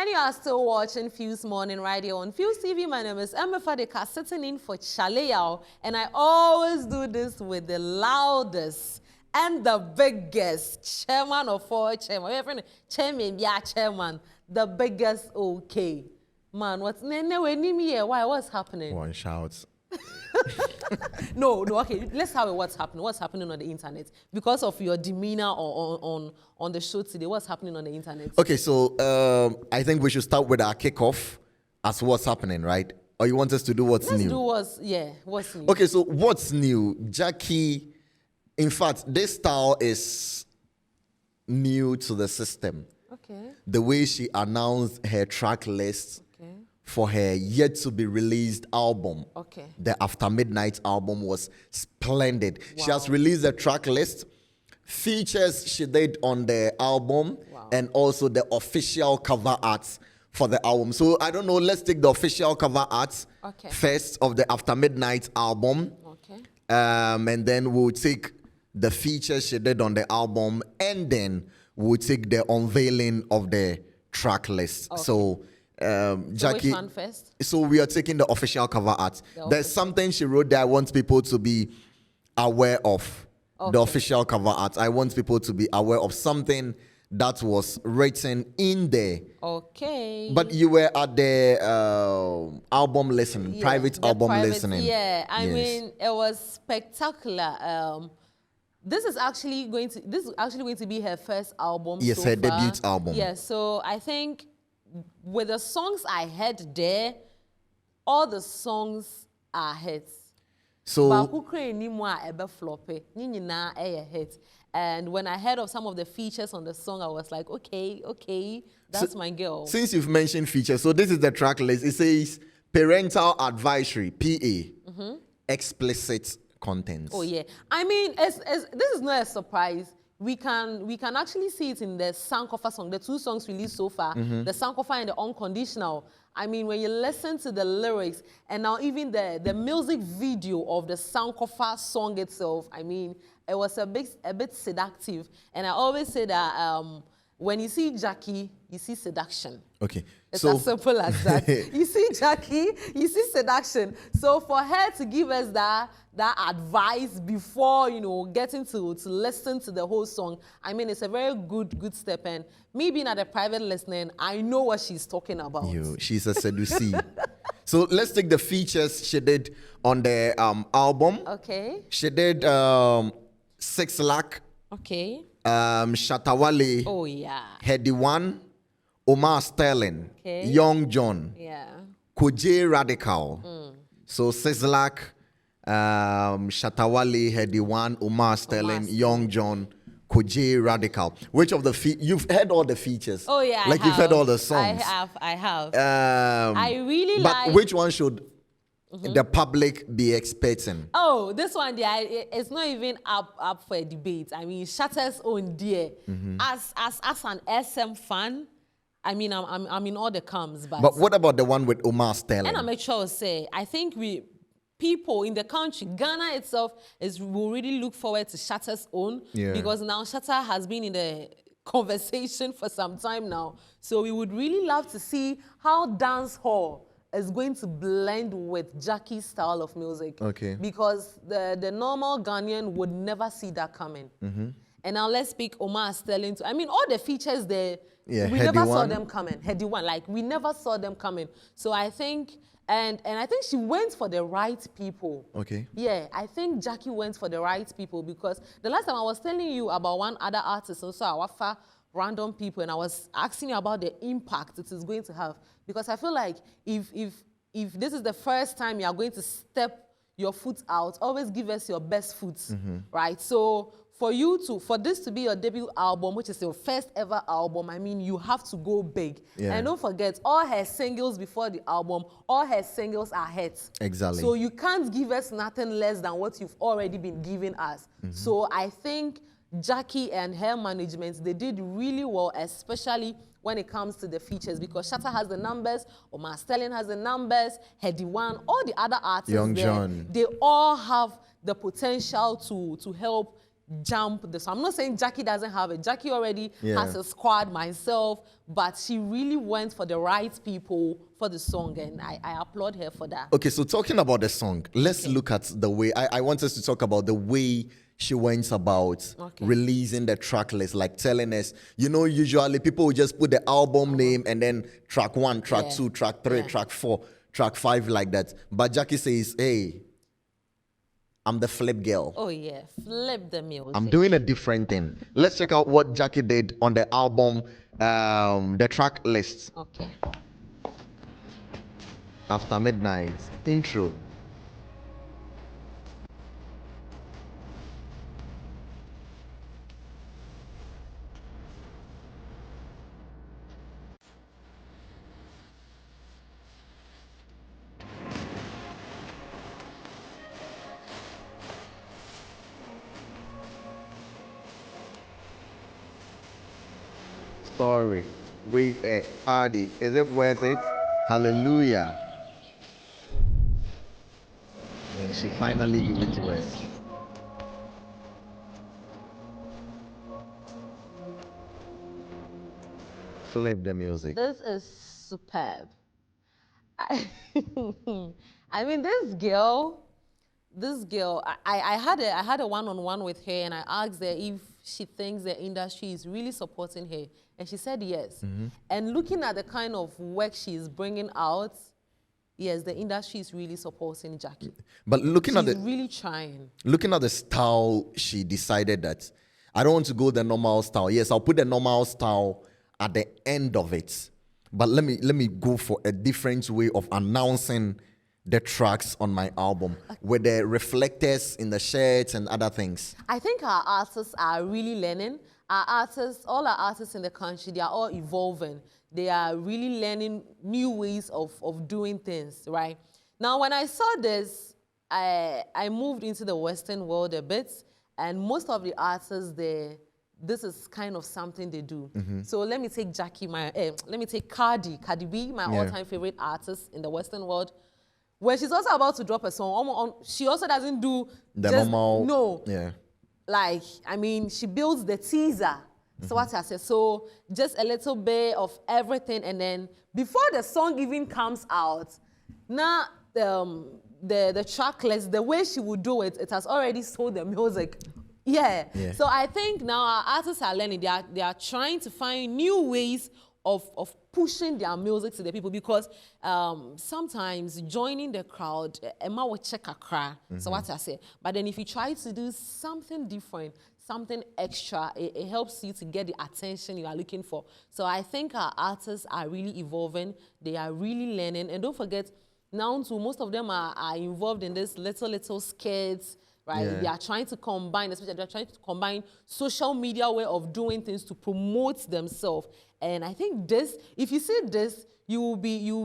And you are still watching Fuse Morning Radio on Fuse TV. My name is M.anifest, sitting in for Shatta Wale, and I always do this with the loudest and the biggest chairman of all chairman. Chairman, yeah, chairman, the biggest. Okay, man. What's why? What's happening? One shouts. No. Okay, let's have it. What's happening? What's happening on the internet? Because of your demeanor on the show today, what's happening on the internet? Okay, so I think we should start with our kickoff as what's happening, right? Or you want us to do what's new? Let's do what's new. Okay, so what's new? Jackie, in fact, this style is new to the system. Okay. The way she announced her track list for her yet to be released album. Okay. The After Midnight album was splendid. Wow. She has released a track list, features she did on the album, and also the official cover art for the album. So I don't know, let's take the official cover art first of the After Midnight album. Okay. And then we'll take the features she did on the album, and then we'll take the unveiling of the track list. Okay. So Jackie, which one first? So we are taking the official cover art. There's something she wrote that I want people to be aware of. The official cover art. I want people to be aware of something that was written in there. Okay. But you were at the album listening, private album listening. Yeah, I mean, it was spectacular. This is actually going to be her first album. Yes, so her far. debut album. Yeah, so I think with the songs I heard there, all the songs are hits. So, and when I heard of some of the features on the song, I was like, okay, that's my girl. Since you've mentioned features, so this is the track list. It says parental advisory, PA, explicit content. Oh yeah, I mean, this is not a surprise. We can actually see it in the Sankofa song, the two songs released so far, the Sankofa and the Unconditional. I mean, when you listen to the lyrics and now even the music video of the Sankofa song itself, I mean, it was a bit seductive. And I always say that when you see Jackie, you see seduction. Okay. It's as simple as that. You see Jackie, you see seduction. So for her to give us that advice before, getting to listen to the whole song, I mean, it's a very good step. And me being at a private listening, I know what she's talking about. She's a seducee. So let's take the features she did on the album. Okay. She did 6 Lakh. Okay. Shatta Wale. Oh, yeah. Heady One. Omar Sterling. Okay. Young John. Yeah. Koje Radical. So 6 Lakh, Shatta Wale, Heady One, Omar Sterling, Young John, Koje Radical. Which of the you've heard all the features? Oh yeah, like you've heard all the songs. I have. I really like. But which one should the public be expecting? Oh, this one, it's not even up for a debate. I mean, Shatta's own dear. As an SM fan, I mean, I'm in all the camps. But what about the one with Omar Sterling? And I make sure to say, I think people in the country, Ghana itself, will really look forward to Shatta's own. Yeah. Because now Shatta has been in the conversation for some time now. So we would really love to see how dance hall is going to blend with Jackie's style of music. Okay. Because the normal Ghanaian would never see that coming. And now let's speak Omar Sterling. I mean, all the features there, we never saw them coming. Heady One, like we never saw them coming. So I think, and I think she went for the right people. Okay. Yeah, I think Jackie went for the right people because the last time I was telling you about one other artist, also Awafa, random people, and I was asking you about the impact it is going to have. Because I feel like if this is the first time you are going to step your foot out, always give us your best foot, right? So for this to be your debut album, which is your first ever album, I mean, you have to go big. Yeah. And don't forget, all her singles before the album, all her singles are hits. Exactly. So you can't give us nothing less than what you've already been giving us. So I think Jackie and her management, they did really well, especially when it comes to the features, because Shatta has the numbers, Omar Sterling has the numbers, Heady One, all the other artists, Young John, they all have the potential to help jump this. I'm not saying Jackie doesn't have it. Jackie already has a squad, myself, but she really went for the right people for the song, and I applaud her for that. Okay, so talking about the song, let's look at the way, I want us to talk about the way she went about releasing the track list, like telling us, you know, usually people will just put the album name and then track 1, track 2, track 3, track 4, track 5, like that. But Jackie says, hey, I'm the flip girl. Oh yeah, flip the music. I'm doing a different thing. Let's check out what Jackie did on the album, the track list. Okay. After Midnight, intro. Story with a party. Is it worth it? Hallelujah. And she finally gave it to us. Flip the music. This is superb. I mean, this girl, I had a one-on-one with her, and I asked her if she thinks the industry is really supporting her, and she said yes. And looking at the kind of work she's bringing out, yes, the industry is really supporting Jackie. But looking at She's really trying. Looking at the style, she decided that I don't want to go the normal style. Yes, I'll put the normal style at the end of it. But let me go for a different way of announcing the tracks on my album with the reflectors in the shirts and other things. I think our artists are really learning. Our artists, all our artists in the country, they are all evolving. They are really learning new ways of doing things, right? Now, when I saw this, I moved into the Western world a bit, and most of the artists there, this is kind of something they do. So let me take let me take Cardi B, my all-time favorite artist in the Western world. When she's also about to drop a song, she also doesn't do the normal. No. Yeah. Like, I mean, she builds the teaser. So what I said, so just a little bit of everything, and then before the song even comes out, now the track list, the way she would do it, it has already sold the music. Yeah. So I think now our artists are learning. They are trying to find new ways of pushing their music to the people, because sometimes joining the crowd, Emma will check a cry. So what I say. But then if you try to do something different, something extra, it helps you to get the attention you are looking for. So I think our artists are really evolving. They are really learning. And don't forget, now too, most of them are involved in this little skits, right? They are trying to combine, especially they're trying to combine social media way of doing things to promote themselves. And I think this, if you see this, you will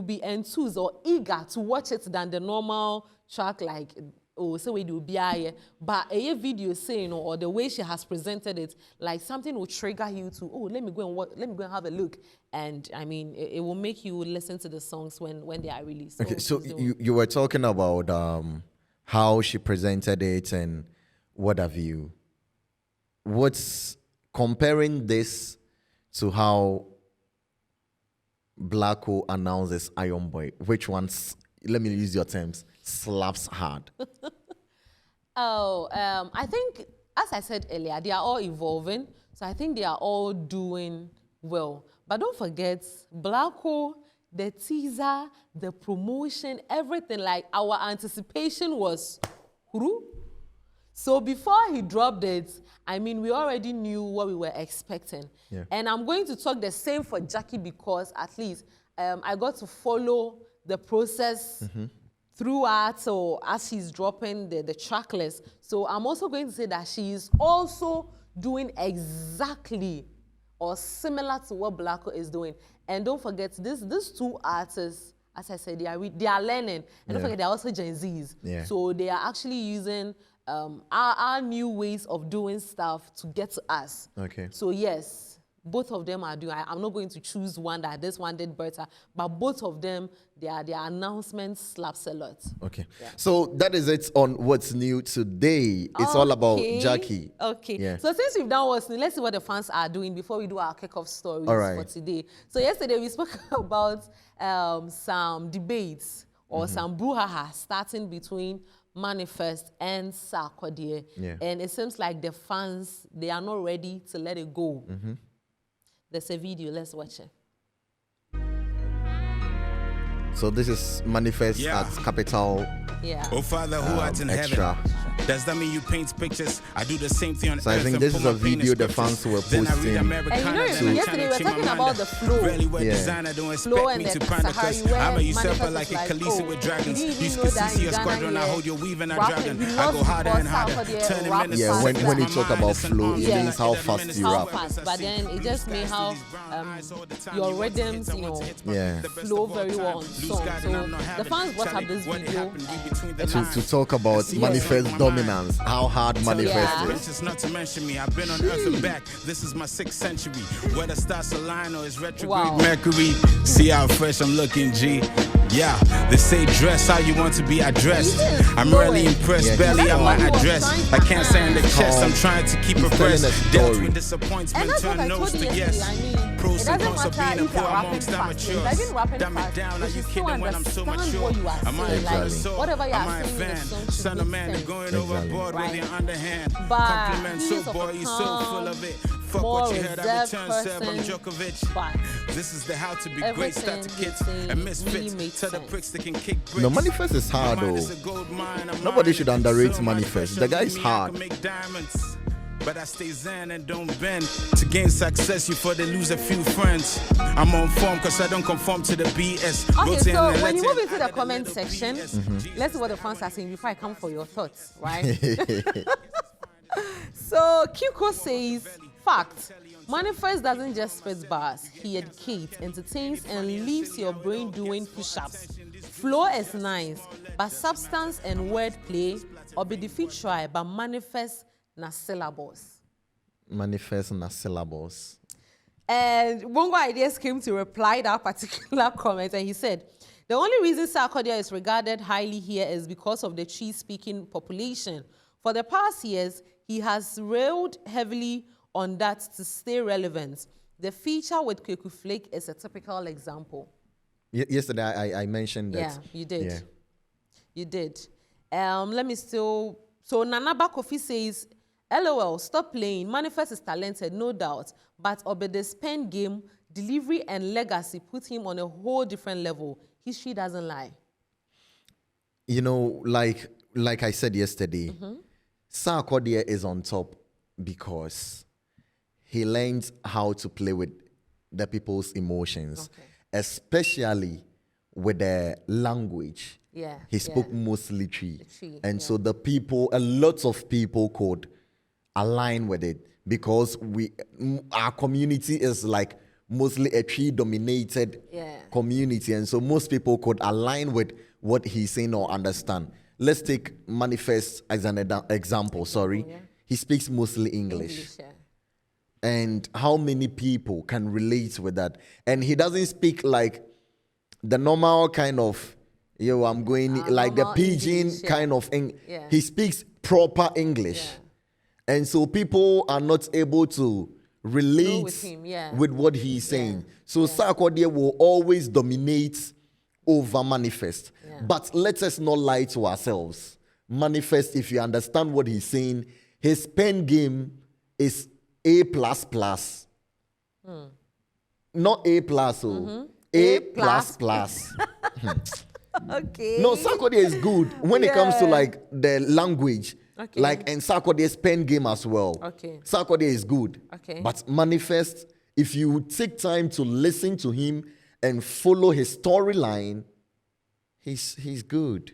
be enthused or eager to watch it than the normal track, like, oh, so we do BI. But a video saying, or the way she has presented it, like something will trigger you to, oh, let me go and have a look. And I mean, it will make you listen to the songs when they are released. Okay, so you were talking about how she presented it and what have you. What's comparing this to how Blacko announces Iron Boy? Which one's, let me use your terms, slaps hard? I think, as I said earlier, they are all evolving. So I think they are all doing well. But don't forget, Blacko, the teaser, the promotion, everything, like our anticipation was, huru. So before he dropped it, I mean, we already knew what we were expecting. And I'm going to talk the same for Jackie, because at least I got to follow the process throughout, so as she's dropping the track list. So I'm also going to say that she is also doing exactly or similar to what Blacko is doing. And don't forget, these two artists, as I said, they are learning. And don't forget, they're also Gen Zs. So they are actually using our new ways of doing stuff to get to us. So yes, both of them are doing. I'm not going to choose one that this one did better, but both of them, their announcements slaps a lot. Okay. Yeah. So that is it on what's new today. It's all about Jackie. Okay. Yeah. So since we've done what's new, let's see what the fans are doing before we do our kickoff stories for today. So yesterday we spoke about some debates or some brouhaha starting between M.anifest and Sarkodie. Yeah. And it seems like the fans, they are not ready to let it go. There's a video, let's watch it. So this is M.anifest at Capital. Yeah. Oh Father who art in Extra. heaven. Does that mean you paint pictures? I do the same thing on So I think this is a video the fans were posting. And you know, yesterday we were talking about the flow. Flow and the Sahari where I'm a usurper M.anifest like a like, Khaleesi with dragons. you You know can that see in a squadron, Ghana I hold your weave and I rapping, dragon. he I loves go harder and because harder. Sarkodie Turning rap minutes Yeah, when faster. you talk about flow, it means how fast you How rap. fast, but then it just made how your rhythms, you know, Yeah. flow very well on song. So the fans brought up this video To talk about M.anifest dominance, how hard M.anifest is. Just not to mention me, I've been on earth and back. This is my 6th century. Whether stars align or is retrograde Mercury. See how fresh I'm looking, G. Yeah, they say dress how you want to be addressed. I'm really impressed, barely on my address. I can't say in the chest, I'm trying to keep abreast. Dealt with disappointment, turn nose to yes. Pros and cons of being a poor amongst amateurs. Dumb it down, are you kidding when I'm so mature? Am I a soul? Whatever you Am are I a saying in the fan? song Son should of make man, sense. going overboard with your underhand. But Compliments, so boy, you so full of it. Fuck more what you heard, I reserved return, serve, I'm person, Djokovic. but This is the how to be great, everything start to kids he's saying and misfits. really makes Tell the sense. pricks they can kick bricks. No, M.anifest is hard though. Nobody should underrate M.anifest. The guy is hard. But I stay zen and don't bend. To gain success, you for they lose a few friends. I'm on form cause I don't conform to the BS. Okay, so when you move into the comment section, let's see what the fans are saying before I come for your thoughts, right? So Kiko says, fact, M.anifest doesn't just spit bars, he educates, entertains, and leaves your brain doing push-ups. Flow is nice, but substance and wordplay, or be defeat try, but M.anifest na syllables. M.anifest na syllables. And Bongo Ideas came to reply that particular comment, and he said, the only reason Sarkodie is regarded highly here is because of the Chi-speaking population. For the past years, he has railed heavily on that to stay relevant. The feature with Kweku Flake is a typical example. Yesterday, I mentioned that. Yeah, you did. Yeah. You did. Let me still... So Nanaba Kofi says, LOL, stop playing. M.anifest is talented, no doubt. But Obede's pen game, delivery, and legacy put him on a whole different level. History doesn't lie. You know, like I said yesterday, Sarkodie is on top because he learns how to play with the people's emotions, especially with the language. Yeah. He spoke mostly Chi. And so the people, a lot of people could align with it because our community is like mostly a Chi-dominated community. And so most people could align with what he's saying or understand. Let's take M.anifest as an example, He speaks mostly English. And how many people can relate with that? And he doesn't speak like the normal kind of, I'm going, like the pidgin English, kind of thing. He speaks proper English. And so people are not able to relate with him, with what he's saying. So Sarkodie will always dominate over M.anifest. But let us not lie to ourselves. M.anifest, if you understand what he's saying, his pen game is A++. Not A+, A++. Okay. No, Sarkodie is good when it comes to like the language. Like, and Sarkodie's pen game as well. Sarkodie is good. But M.anifest, if you take time to listen to him and follow his storyline, he's good.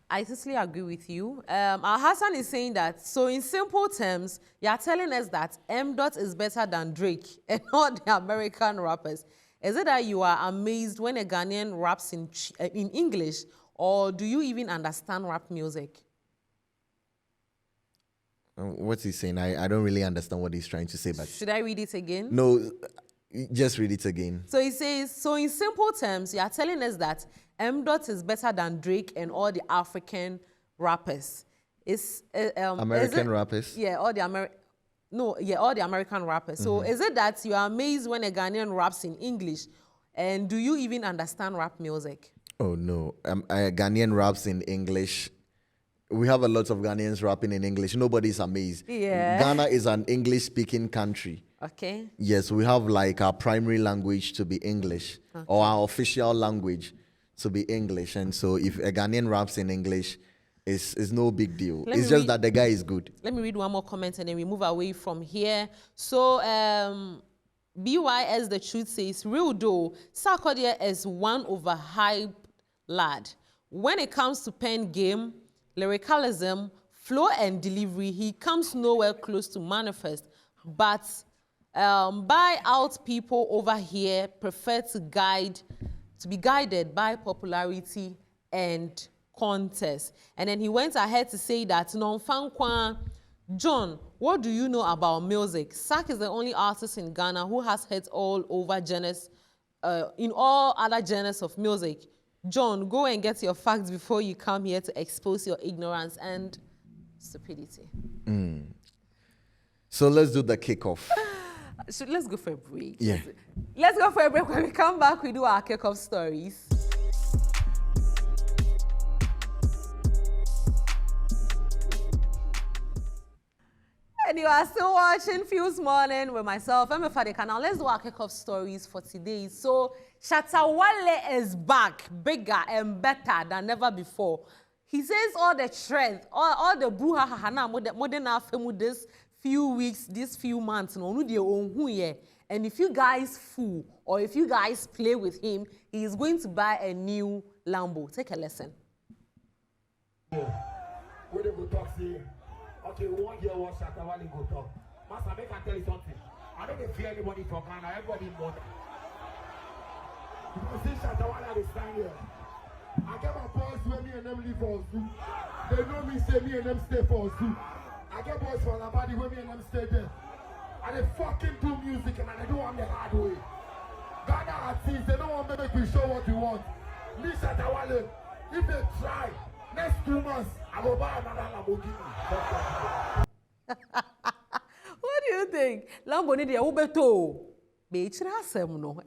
I totally agree with you. Our Hassan is saying that, so in simple terms, you are telling us that M. is better than Drake and all the American rappers. Is it that you are amazed when a Ghanaian raps in English, or do you even understand rap music? What's he saying? I don't really understand what he's trying to say, but should I read it again? No, just read it again. So he says, so in simple terms, you are telling us that M. is better than Drake and all the African rappers. American rappers? Yeah, all the American rappers. So is it that you are amazed when a Ghanaian raps in English? And do you even understand rap music? Oh, no. Ghanaian raps in English. We have a lot of Ghanaians rapping in English. Nobody's amazed. Yeah. Ghana is an English-speaking country. Okay. Yes, we have like our primary language to be English, or our official language to be English. And so if a Ghanaian raps in English, it's no big deal. It's just that the guy is good. Let me read one more comment and then we move away from here. So, BYS The Truth says, real though, Sarkodie is one overhyped lad. When it comes to pen game, lyricalism, flow and delivery, he comes nowhere close to M.anifest. But buy out people over here prefer to be guided by popularity and contest. And then he went ahead to say that non-fankwa, John, what do you know about music? Sak is the only artist in Ghana who has hits all over genres, in all other genres of music. John, go and get your facts before you come here to expose your ignorance and stupidity. So let's do the kickoff. Let's go for a break. Yeah. Let's go for a break. When we come back, we do our kickoff stories. And you are still watching Fuse Morning with myself, M.anifest. Now let's do our kickoff stories for today. So Shatta Wale is back, bigger and better than ever before. He says all the strength, all the brouhaha more than this few weeks, these few months, and if you guys fool or if you guys play with him, he is going to buy a new Lambo. Take a lesson. Okay, 1 year what Shatta Wale go talk. Master, make I tell you something. I don't fear anybody from Ghana, everybody know that. You see Shatta Wale they stand here. I get my boys where me and them live for zoo. They know me say me and them stay for zoo. I get boys from Labadi where me and them stay there. And they fucking do music and they do want the hard way. Ghana artists, they don't want to make me show what you want. Me Shatta Wale, if they try, next 2 months, I will buy another Lamborghini. What do you think? Lamborghini, they ubeto. Beachra no.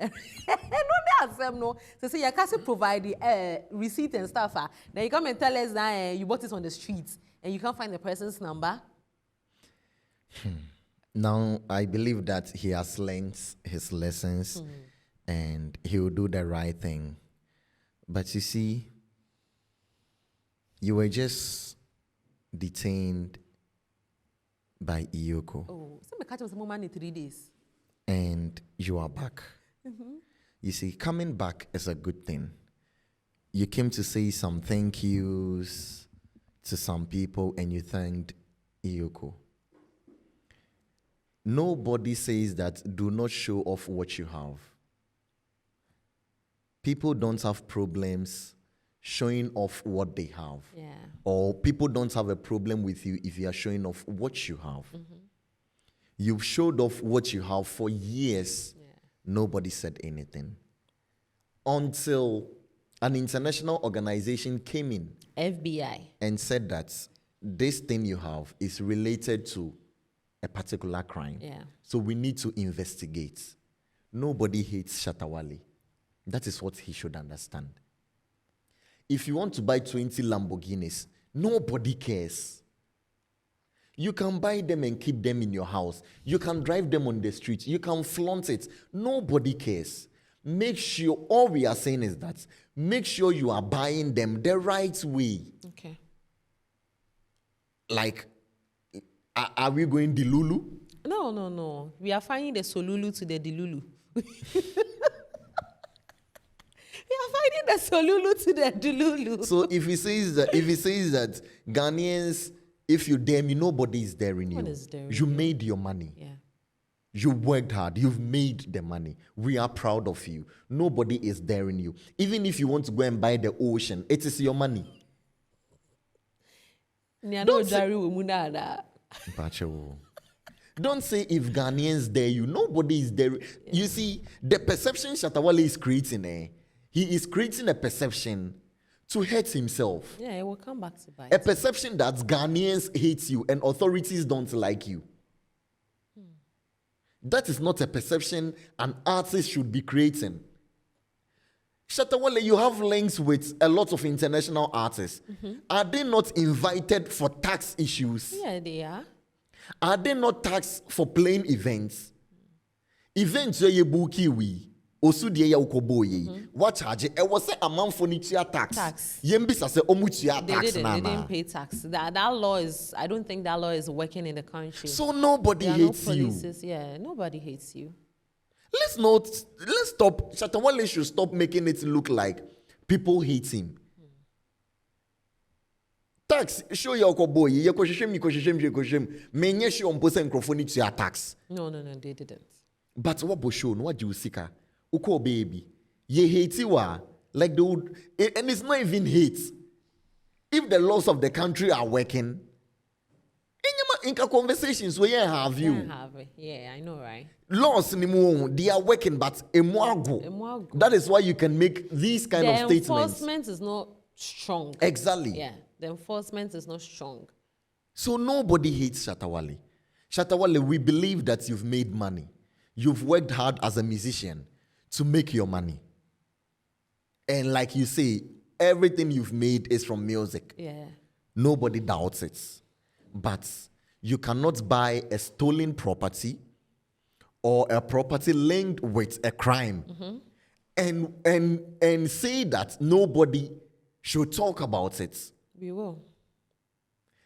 No, so say you can't provide the receipt and stuff. Now you come and tell us that you bought it on the streets and you can't find the person's number. Now I believe that he has learned his lessons and he will do the right thing. But you see, you were just detained by Iyoko. Oh, so me catch him some in 3 days. And you are back. You see, coming back is a good thing. You came to say some thank yous to some people and you thanked Iyoko. Nobody says that do not show off what you have. People don't have problems showing off what they have. Yeah. Or people don't have a problem with you if you are showing off what you have. You've showed off what you have for years. Yeah. Nobody said anything. Until an international organization came in. FBI. And said that this thing you have is related to a particular crime. Yeah. So we need to investigate. Nobody hates Shatta Wale. That is what he should understand. If you want to buy 20 Lamborghinis, nobody cares. You can buy them and keep them in your house. You can drive them on the street. You can flaunt it. Nobody cares. Make sure, all we are saying is that, make sure you are buying them the right way. Okay. Like, are we going Dilulu? No. We are finding the Solulu to the Dilulu. We are finding the Solulu to the Dilulu. So if he says that Ghanaians, if you dare me, nobody is daring you. You made your money. Yeah. You worked hard. You've made the money. We are proud of you. Nobody is daring you. Even if you want to go and buy the ocean, it is your money. Don't say if Ghanaians dare you. Nobody is there. Yeah. You see, the perception Shatta Wale is creating, he is creating a perception to hurt himself. Yeah, it will come back to bite. A perception that Ghanaians hate you and authorities don't like you. That is not a perception an artist should be creating. Shatta Wale, you have links with a lot of international artists. Are they not invited for tax issues? Yeah, they are. Are they not taxed for playing events? Events ye buki we. Osu die ya ukoboye. What charge? It was a man for tax. Tax. Yembisa se omutia tax. They didn't pay tax. That law is. I don't think that law is working in the country. So nobody hates you. Yeah, nobody hates you. Let's stop. Shatta Wale should stop making it look like people hate him. Tax, show your boy. You ko shishem. Menye shi on posa microphone to your tax. No, they didn't. But what bo show? What you sika? Uko baby. Ye hate wa like the would, and it's not even hate. If the laws of the country are working, in conversations we have you. Yeah, I know, right? Laws they are working, but that is why you can make these kind of statements. The enforcement is not strong. Exactly. Yeah, the enforcement is not strong. So nobody hates Shatta Wale. Shatta Wale, we believe that you've made money. You've worked hard as a musician to make your money. And like you say, everything you've made is from music. Yeah. Nobody doubts it. But you cannot buy a stolen property or a property linked with a crime and say that nobody should talk about it. We will.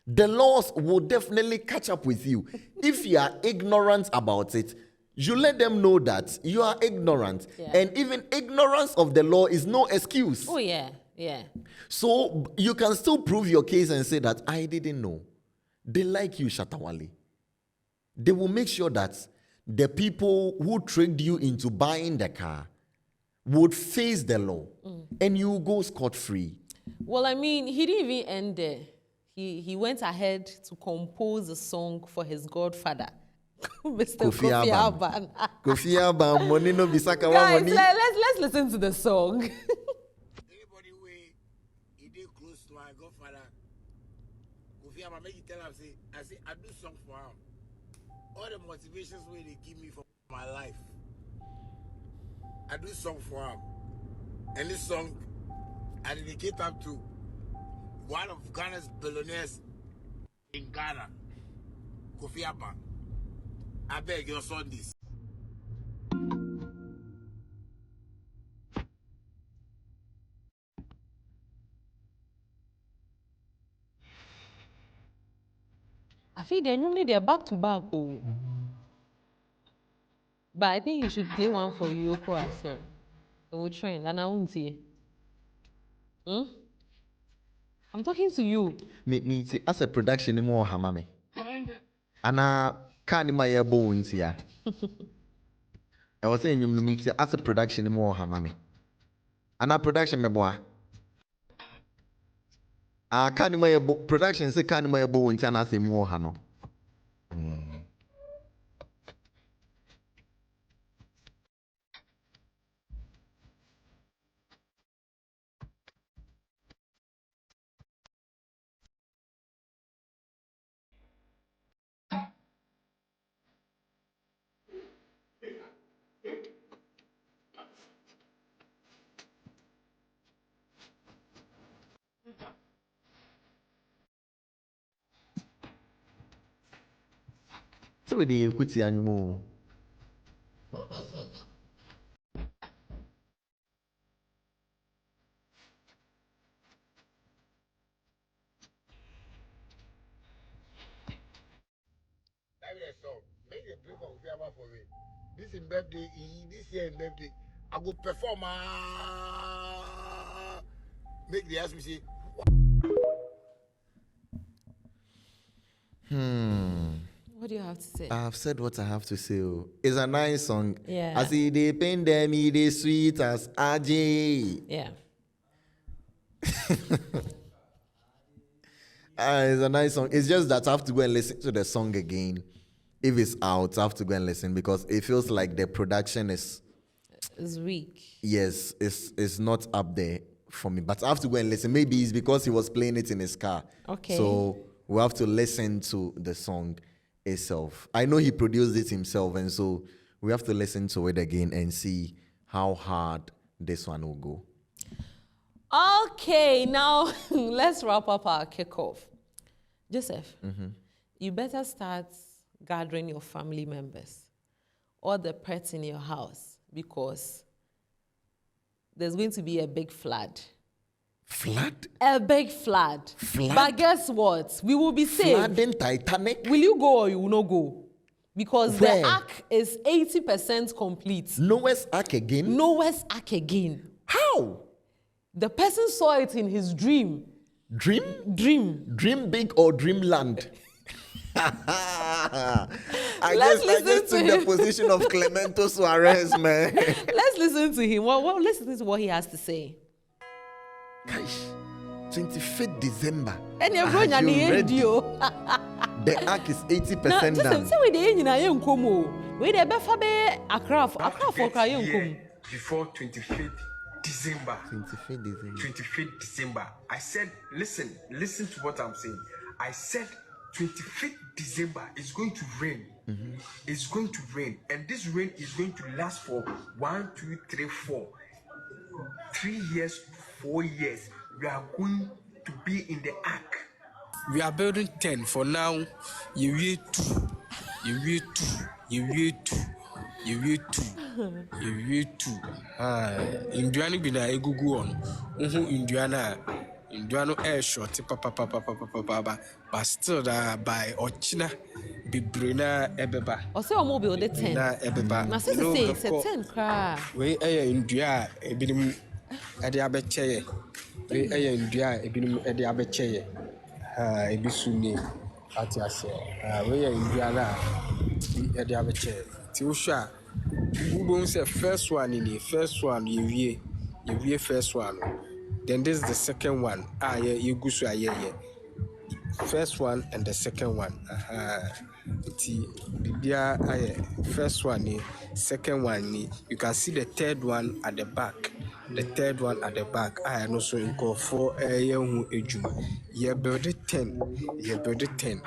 The laws will definitely catch up with you. If you are ignorant about it, you let them know that you are ignorant. Yeah. And even ignorance of the law is no excuse. Oh, yeah. So you can still prove your case and say that I didn't know. They like you, Shatta Wale. They will make sure that the people who tricked you into buying the car would face the law and you go scot-free. Well, I mean, he didn't even end there. He went ahead to compose a song for his godfather, Mr. Kofi Aban. Kofi Aban, money no bisaka wa money. Guys, let's listen to the song. Anybody way he did close to my godfather, Kofi Aban, make you tell him, I do song for him. All the motivations way they give me for my life, I do song for him. And this song, I dedicate up to one of Ghana's billionaires in Ghana, Kofi Aban. I beg your son this. I feel they're back to back. Oh. But I think you should play one for Yoko as well. It will trend, and I won't see. I'm talking to you. Me as a production more hamame. Ana can my bones here. I was saying you as a production more hamame. Ana production me boy. Can my production say can my bones and I say more hano. So we dey put the animal. Make a play for me. This in birthday, this year in birthday, I go perform. Make the ask me say. What do you have to say? I have said what I have to say. It's a nice song. Yeah. I see they pain them, they sweet as AJ. Yeah. It's a nice song. It's just that I have to go and listen to the song again. If it's out, I have to go and listen because it feels like the production is weak. Yes, it's not up there for me. But I have to go and listen. Maybe it's because he was playing it in his car. Okay. So we have to listen to the song itself. I know he produced it himself, and so we have to listen to it again and see how hard this one will go. Okay, now let's wrap up our kickoff. Joseph, you better start gathering your family members or the pets in your house because there's going to be a big flood. Flood? A big flood. Flood? But guess what? We will be saved. Flooding Titanic? Will you go or you will not go? Because Where? the ark is 80% complete. Noah's Ark again? Noah's ark again. How? The person saw it in his dream. Dream? Dream big or dreamland? I just took the position of Clemento Suarez, man. Let's listen to him. Well, listen to what he has to say. Gosh, 25th December. And you're Are going on you the ready? radio. The ark is 80% done. Say we the engine I am come. We the befa be Accra for cry come. Before 25th December. 25th December. 25th December. I said, listen to what I'm saying. I said 25th December is going to rain. It's going to rain. And this rain is going to last for 1, 2, 3, 4. 3 years, 4 years. We are going to be in the ark. We are building 10 for now. You will 2. You will 2. You will 2. You will 2. You will 2. Indiana be na egugu on. Indiana air short. Papa. But still by Ochina. Bibrina ebeba. Or say omo build the 10. Na ebeba. Na say it's a 10 cry. We India ebinim ede abecheye. We India ebinim ede abecheye. Ebisuni ati ase. We India na ede abecheye. Ti usha we say first one you first one. Then this is the second one. You go so first one and the second one. First one, second one. You can see the third one at the back. The third one at the back. I know so in call for you build it 10. You build it 10.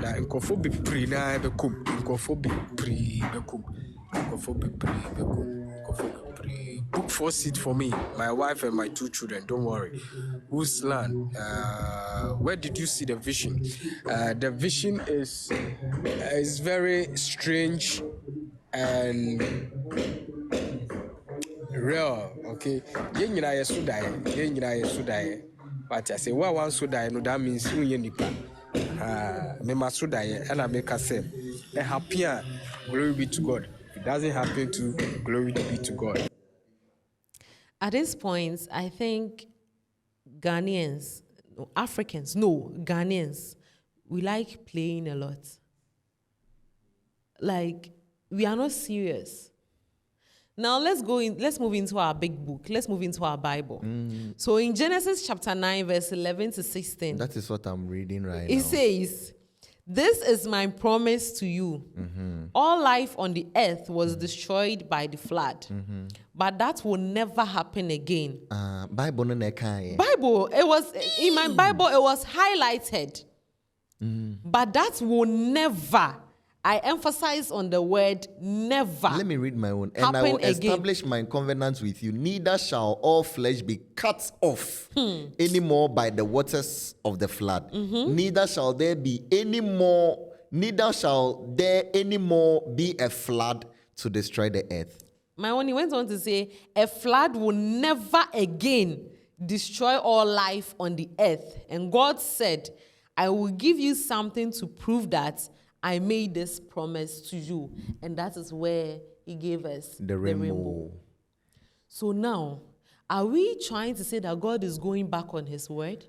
Now in call for be pre na be cook. In call for be pre be cook. Book 4 seats for me, my wife and my 2 children. Don't worry. Whose land? Where did you see the vision? The vision is very strange and real. Okay. But I say, what one so die? No, that means you nipa. Me maso die, and I make us say, happier. Glory be to God. It doesn't happen to glory be to God. At this point, I think Ghanaians, we like playing a lot. Like, we are not serious. Now let's move into our big book. Let's move into our Bible. So in Genesis chapter 9, verse 11 to 16. That is what I'm reading right now. It says, "This is my promise to you. All life on the earth was destroyed by the flood. But that will never happen again." Bible, it was highlighted. But that will never, I emphasize on the word never. Let me read my own. And I will establish my covenant with you. Neither shall all flesh be cut off anymore by the waters of the flood. Neither shall there anymore be a flood to destroy the earth. My own, he went on to say, a flood will never again destroy all life on the earth. And God said, I will give you something to prove that I made this promise to you. And that is where he gave us the rainbow. So now, are we trying to say that God is going back on his word?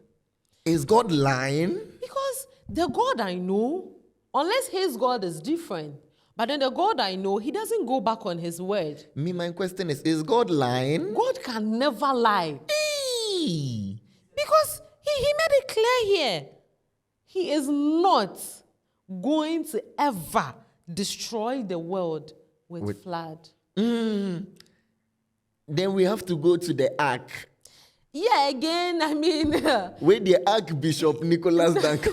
Is God lying? Because the God I know, unless his God is different, but then the God I know, he doesn't go back on his word. My question is God lying? God can never lie. Hey. Because he made it clear here. he is not going to ever destroy the world with flood. Then we have to go to the ark. Yeah, again, I mean... Where the Archbishop Nicholas Duncan.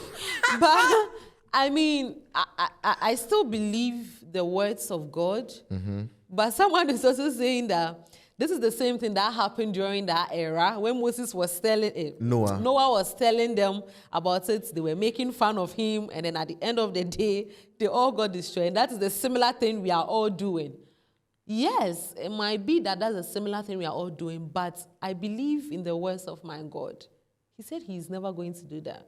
But, I mean, I still believe the words of God. But someone is also saying that this is the same thing that happened during that era when Moses was telling it. Noah was telling them about it. They were making fun of him. And then at the end of the day, they all got destroyed. And that is the similar thing we are all doing. Yes, it might be that that's a similar thing we are all doing, but I believe in the words of my God. He said he is never going to do that.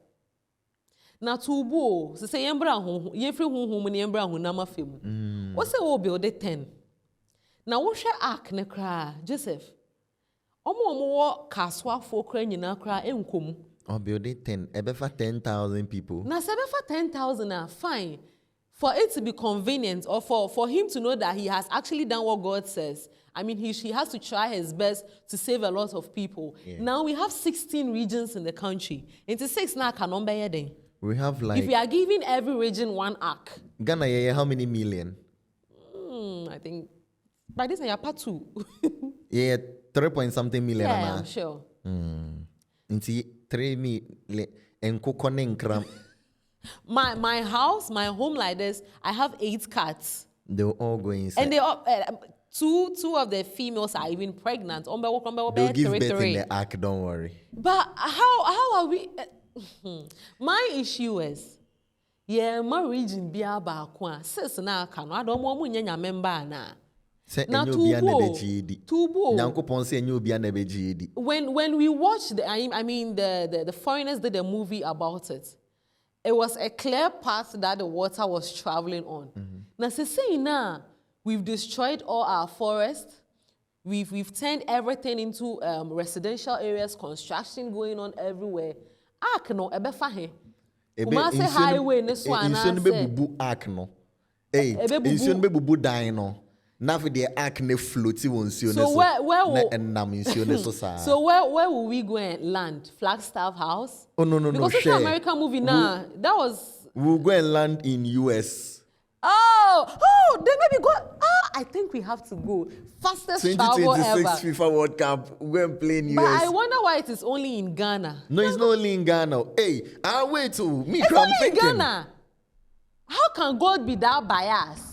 Now, tubo, so say yembra hu, yefri hu ni yembra hu nama femu. What say we build it 10? Now, what shall ark ne kra, Joseph? Omo kaswa fo kra nyina kra enkom. Oh, build it 10. Ebefa 10,000 people. Now, sebefa 10,000 fine. For it to be convenient, or for him to know that he has actually done what God says. I mean, he has to try his best to save a lot of people. Yeah. Now we have 16 regions in the country. Into 6 now can we have like... If we are giving every region one ark. Ghana, how many million? I think by this year, part 2. Yeah, 3-point-something million. Yeah, I'm sure. Into 3 million. And My house, my home like this, I have 8 cats. They're all going inside. And they all, two of the females are even pregnant. They'll give birth in the ark, don't worry. But how are we? My issue is, my region be about sis na kano. I don't want to member na. Now when we watched the foreigners did a movie about it. It was a clear path that the water was traveling on. Now, now we've destroyed all our forests. We've turned everything into residential areas, construction going on everywhere. Ark no ebefahe. Kumase highway ne so ana. Hey, insun be bubu dying no. Now for the ark ne floaty won't. So where will we go and land? Flagstaff House? Oh no. Because it's an American movie now. That was. We'll go and land in US. Then maybe go. I think we have to go. Fastest travel ever. 2026 FIFA World Cup. We're going to play in US. But I wonder why it is only in Ghana. No, it's not only in Ghana. Hey, I'll wait to me. It's only in Ghana. How can God be that biased?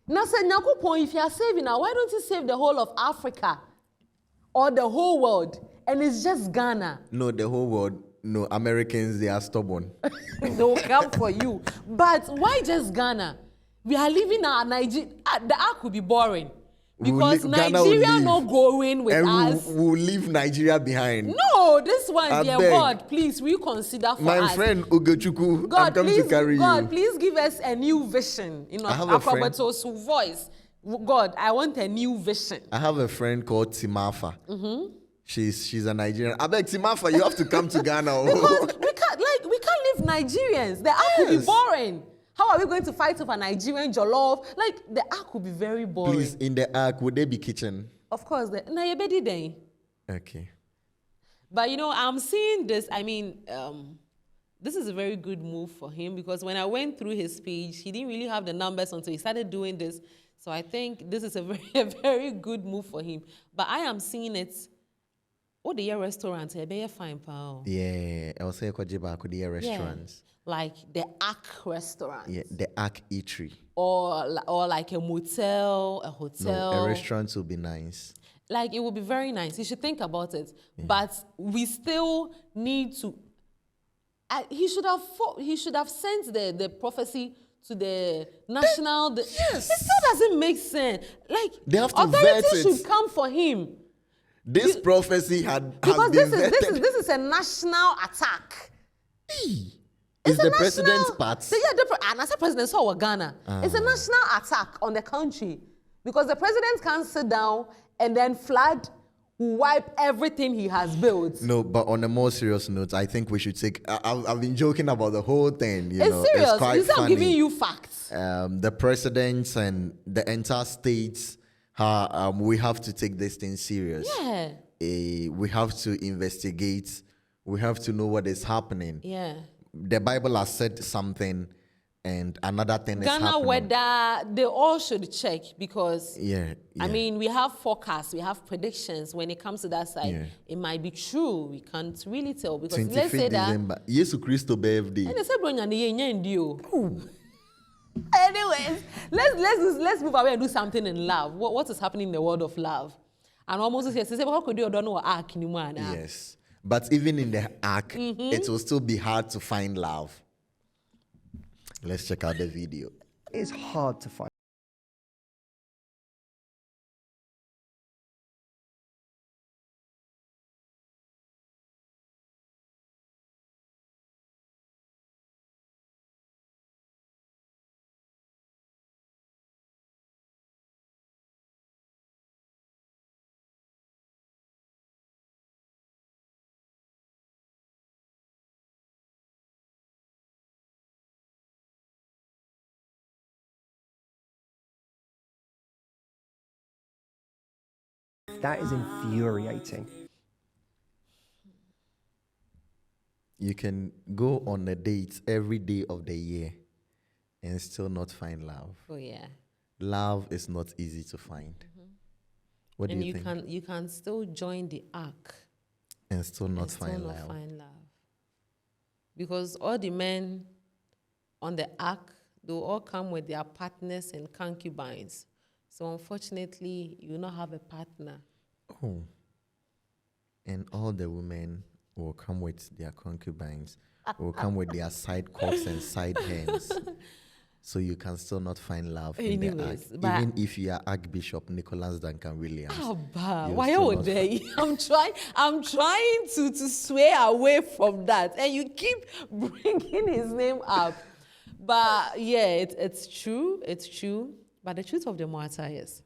Now, say, if you are saving now, why don't you save the whole of Africa or the whole world? And it's just Ghana. No, the whole world. No, Americans, they are stubborn. They will come for you. But why just Ghana? We are living in Nigeria. The ark will be boring. Because Nigeria not going with us. We'll leave Nigeria behind. No, this one, dear God, please reconsider for My us. friend Ugochukwu, I'm coming to carry you. God, please give us a new vision. I have a friend. Voice. God, I want a new vision. I have a friend called Timafa. She's a Nigerian. I beg Timafa, you have to come to Ghana. Because we can't leave Nigerians. The ark will be boring. How are we going to fight over Nigerian jollof? Like, the ark will be very boring. Please, in the ark, would there be kitchen? Of course. Okay. But, I'm seeing this. I mean, this is a very good move for him because when I went through his page, he didn't really have the numbers until he started doing this. So I think this is a very good move for him. But I am seeing it. Oh, the restaurant, be fine, pal. Yeah, I was saying the restaurants. Like the Ark restaurant. Yeah, the Ark eatery. Or like a motel, a hotel. No, a restaurant would be nice. Like it would be very nice. You should think about it. Yeah. But we still need to. He should have sent the prophecy to the national. Yes. It still doesn't make sense. Like they have to vet it. Authorities should come for him. This prophecy has been vetted. This is a national attack. Is the president's part? And as a president, so Ghana. It's a national attack on the country because the president can't sit down and then flood wipe everything he has built. No, but on a more serious note, I think we should take. I've been joking about the whole thing. It's serious. It's quite funny. I'm giving you facts. The presidents and the entire states. We have to take this thing serious. Yeah. We have to investigate. We have to know what is happening. Yeah. the Bible has said something and another thing is Ghana happening. weather, they all should check because, Yeah. I mean, we have forecasts, we have predictions. When it comes to that side, Yeah. it might be true. We can't really tell because 25th let's say December. Yesu Christo birthday. that. Anyways, let's move away and do something in love. What is happening in the world of love? And almost yes, how could you don't know arc anymore? Yes. But even in the ark, it will still be hard to find love. Let's check out the video. It's hard to find. That is infuriating. You can go on a date every day of the year and still not find love. Oh yeah. Love is not easy to find. What do you think? You can still join the ark And still not and find still not love. find love. Because all the men on the ark, they will all come with their partners and concubines. So unfortunately, you will not have a partner. Oh. And all the women will come with their concubines, will come with their side cocks and side hens. So you can still not find love in the ark. Anyways, but- Even if you are Archbishop Nicholas Duncan Williams. Abba, you'll why still would not they? I'm trying to sway away from that, and you keep bringing his name up. But yeah, it's true. But the truth of the matter is,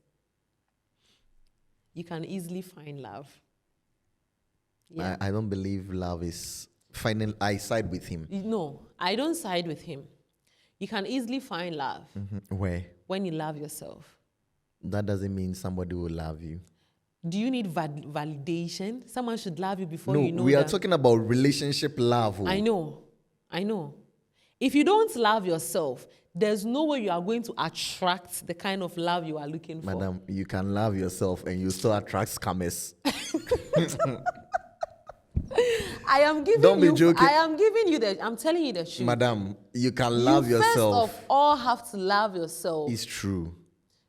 you can easily find love. Yeah. I don't believe love is finding. I side with him. No, I don't side with him. You can easily find love Where? when you love yourself. That doesn't mean somebody will love you. Do you need validation? Someone should love you before No, you know we are that. talking about relationship love. Oh. I know. If you don't love yourself, there's no way you are going to attract the kind of love you are looking for. Madam, you can love yourself and you still attract scammers. I am giving Don't be you. joking. I'm telling you the truth. Madam, you can love you yourself. First of all, have to love yourself. It's true.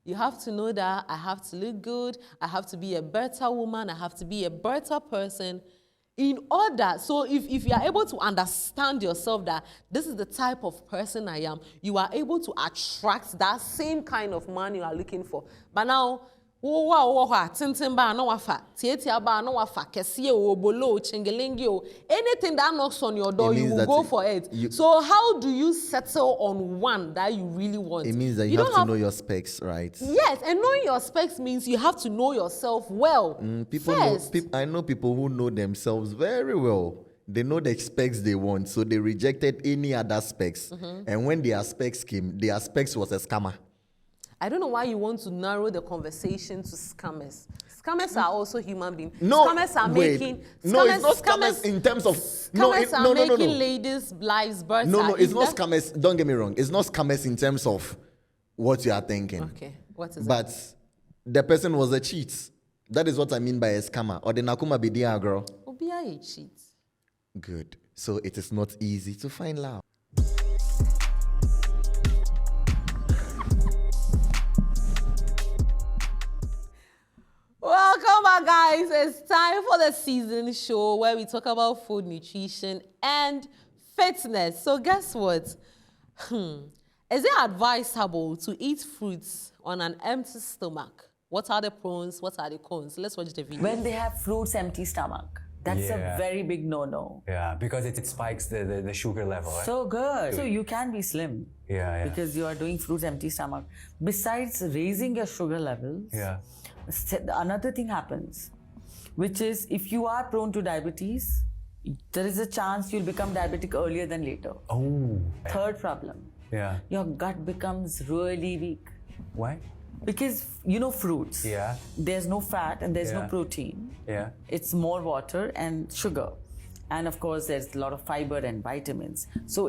You have to know that I have to look good. I have to be a better woman. I have to be a better person. In order, so if you are able to understand yourself that this is the type of person I am, you are able to attract that same kind of man you are looking for. But now, anything that knocks on your door, you will go for it. So how do you settle on one that you really want? It means that you have to know your specs, right? Yes, and knowing your specs means you have to know yourself well. I know people who know themselves very well. They know the specs they want, so they rejected any other specs. And when their specs came, their specs was a scammer. I don't know why you want to narrow the conversation to scammers. Scammers are also human beings. No, scammers are wait. making. No, it's not scammers in terms of. Scammers are making ladies' lives better. No, it's not scammers. Don't get me wrong. It's not scammers in terms of what you are thinking. Okay, what is it? But the person was a cheat. That is what I mean by a scammer. Or the Nakuma Bidia girl. Obia cheat. Good. So it is not easy to find love. Welcome back, guys. It's time for the season show where we talk about food, nutrition, and fitness. So guess what? Is it advisable to eat fruits on an empty stomach? What are the pros? What are the cons? Let's watch the video. When they have fruits empty stomach, that's a very big no-no. Yeah, because it spikes the sugar level. Right? So good. So you can be slim. Yeah. Because you are doing fruits empty stomach. Besides raising your sugar levels, another thing happens, which is if you are prone to diabetes, there is a chance you'll become diabetic earlier than later. Oh. Third problem. Yeah. Your gut becomes really weak. Why? Because, fruits. There's no fat and there's no protein. Yeah. It's more water and sugar. And of course, there's a lot of fiber and vitamins. So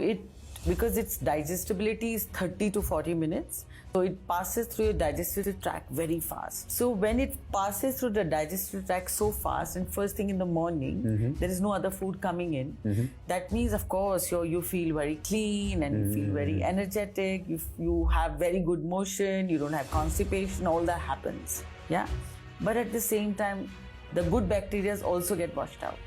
because its digestibility is 30 to 40 minutes, so it passes through your digestive tract very fast. So when it passes through the digestive tract so fast, and first thing in the morning, there is no other food coming in, that means, of course, you feel very clean and you feel very energetic, you have very good motion, you don't have constipation, all that happens. Yeah. But at the same time, the good bacteria also get washed out.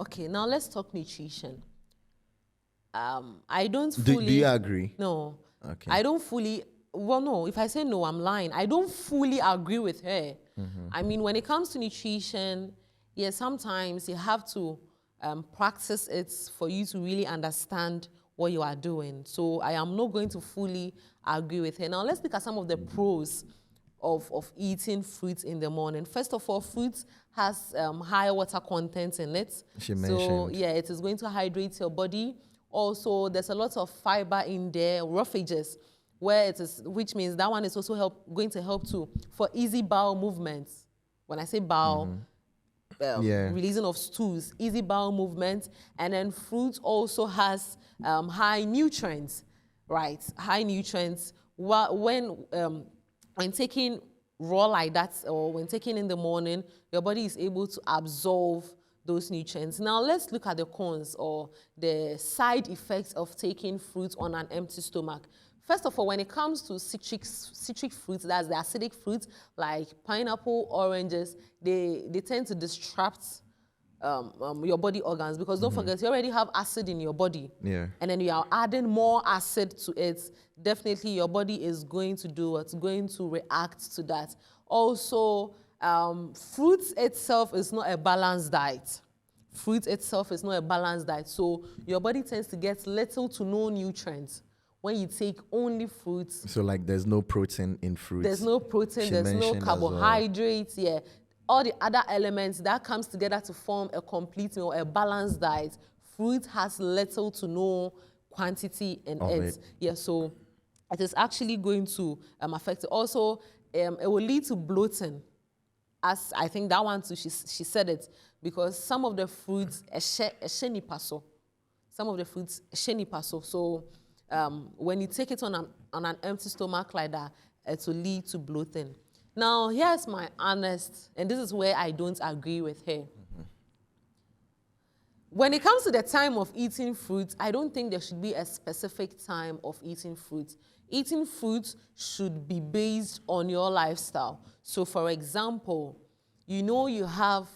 Okay, now let's talk nutrition. I don't fully... Do you agree? No. Okay. I don't fully... Well, no, if I say no, I'm lying. I don't fully agree with her. I mean, when it comes to nutrition, yeah, sometimes you have to practice it for you to really understand what you are doing. So I am not going to fully agree with her. Now, let's look at some of the pros of eating fruits in the morning. First of all, fruits has higher water content in it. She mentioned. So, yeah, it is going to hydrate your body. Also, there's a lot of fiber in there, roughages, which means that one is also going to help for easy bowel movements. When I say bowel, releasing of stools, easy bowel movements. And then fruit also has high nutrients, right? High nutrients. When taking raw like that, or when taking in the morning, your body is able to absorb those nutrients. Now let's look at the cons or the side effects of taking fruit on an empty stomach. First of all, when it comes to citric fruits, that's the acidic fruits like pineapple, oranges, they tend to disrupt your body organs, because don't forget, you already have acid in your body. Yeah. And then you are adding more acid to it. Definitely your body is going to do what's going to react to that. Also, fruits itself is not a balanced diet. Fruit itself is not a balanced diet. So your body tends to get little to no nutrients when you take only fruits. So like there's no protein in fruits. There's no protein, there's no carbohydrates, yeah. All the other elements that comes together to form a complete meal, a balanced diet. Fruit has little to no quantity in it. Yeah, so it is actually going to affect it. Also, it will lead to bloating. As I think that one too, she said it, because some of the fruits, some of the fruits, so when you take it on an empty stomach like that, it will lead to bloating. Now, here's my honest, and this is where I don't agree with her. When it comes to the time of eating fruit, I don't think there should be a specific time of eating fruit. Eating fruit should be based on your lifestyle. So, for example, you know you have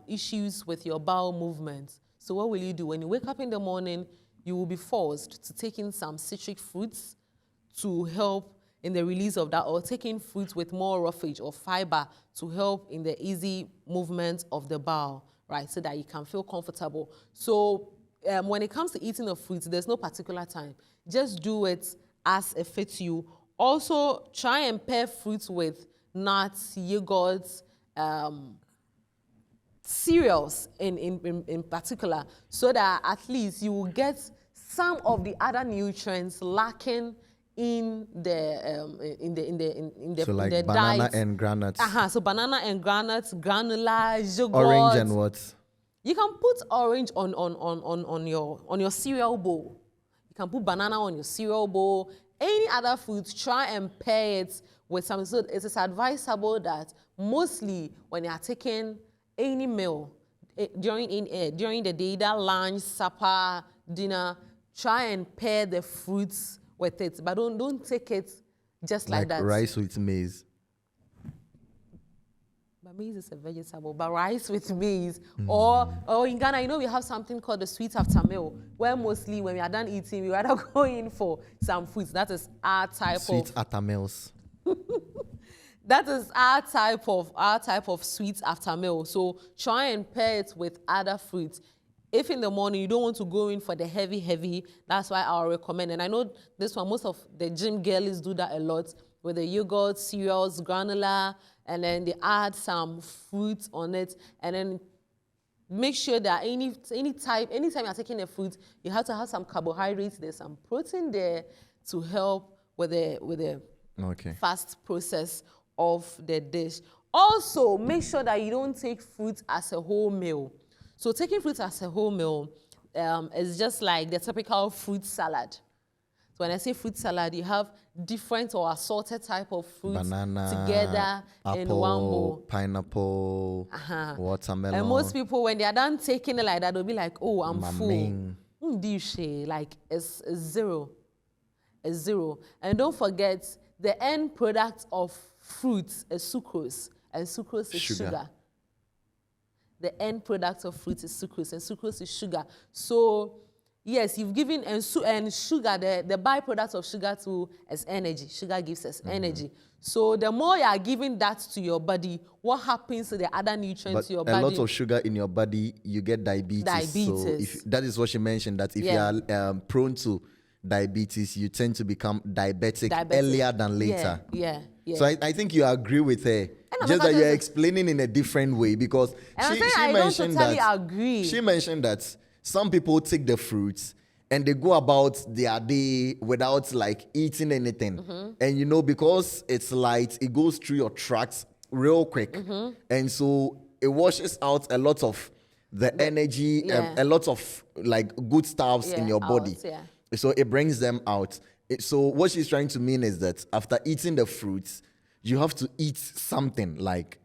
issues with your bowel movements. So what will you do? When you wake up in the morning, you will be forced to take in some citric fruits to help in the release of that, or taking fruits with more roughage or fiber to help in the easy movement of the bowel, right, so that you can feel comfortable. So when it comes to eating the fruits, there's no particular time. Just do it as it fits you. Also, try and pair fruits with nuts, yogurts, cereals in particular, so that at least you will get some of the other nutrients lacking in the so like the banana diet. and granuts. So banana and granuts, granular, yogurt. Orange and what? You can put orange on your cereal bowl. You can put banana on your cereal bowl. Any other fruit, try and pair it with something. So it is advisable that mostly when you are taking any meal during the day, either lunch, supper, dinner, try and pair the fruits with it, but don't take it just like that. Rice with maize. But maize is a vegetable, but rice with maize. Or in Ghana, you know, we have something called the sweet after meal, where mostly when we are done eating, we rather go in for some fruits. That is our type sweet after meals. That is our type of sweet after meal. So try and pair it with other fruits. If in the morning you don't want to go in for the heavy, that's why I'll recommend. And I know this one, most of the gym girlies do that a lot with the yogurt, cereals, granular, and then they add some fruit on it. And then make sure that anytime you're taking a fruit, you have to have some carbohydrates. There's some protein there to help with the fast process of the dish. Also, make sure that you don't take fruit as a whole meal. So taking fruit as a whole meal is just like the typical fruit salad. So when I say fruit salad, you have different or assorted type of fruits together apple, in one bowl. Pineapple, watermelon. And most people, when they are done taking it like that, they'll be like, oh, I'm full. Like, it's zero. It's zero. And don't forget, the end product of fruits is sucrose, and sucrose is sugar. The end product of fruit is sucrose, and sucrose is sugar. So, yes, you've given, and sugar, the byproduct of sugar too is energy. Sugar gives us energy. So the more you are giving that to your body, what happens to the other nutrients to your body? A lot of sugar in your body, you get diabetes. So that is what she mentioned, that if you are prone to diabetes, you tend to become diabetic earlier than later. Yeah. So I think you agree with her. Just that you're explaining in a different way, because she mentioned that some people take the fruits and they go about their day without like eating anything. And you know, because it's light, it goes through your tracts real quick. And so it washes out a lot of the energy, a lot of like good stuffs in your body. So it brings them out. So what she's trying to mean is that after eating the fruits, you have to eat something like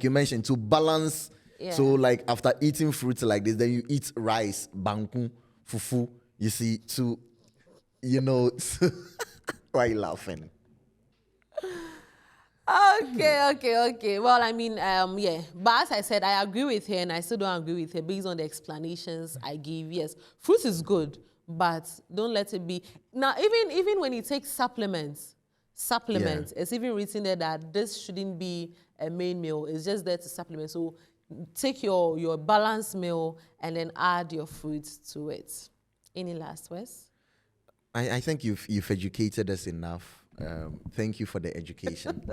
you mentioned, to balance. So like after eating fruits like this, then you eat rice, banku, fufu, you see, to, you know, why are you laughing? Okay. Well, I mean, but as I said, I agree with her, and I still don't agree with her based on the explanations I give. Yes, fruit is good, but don't let it be. Now, even when you take supplements, it's even written there that this shouldn't be a main meal. It's just there to supplement. So take your balanced meal and then add your fruits to it. Any last words? I think you've educated us enough. Thank you for the education.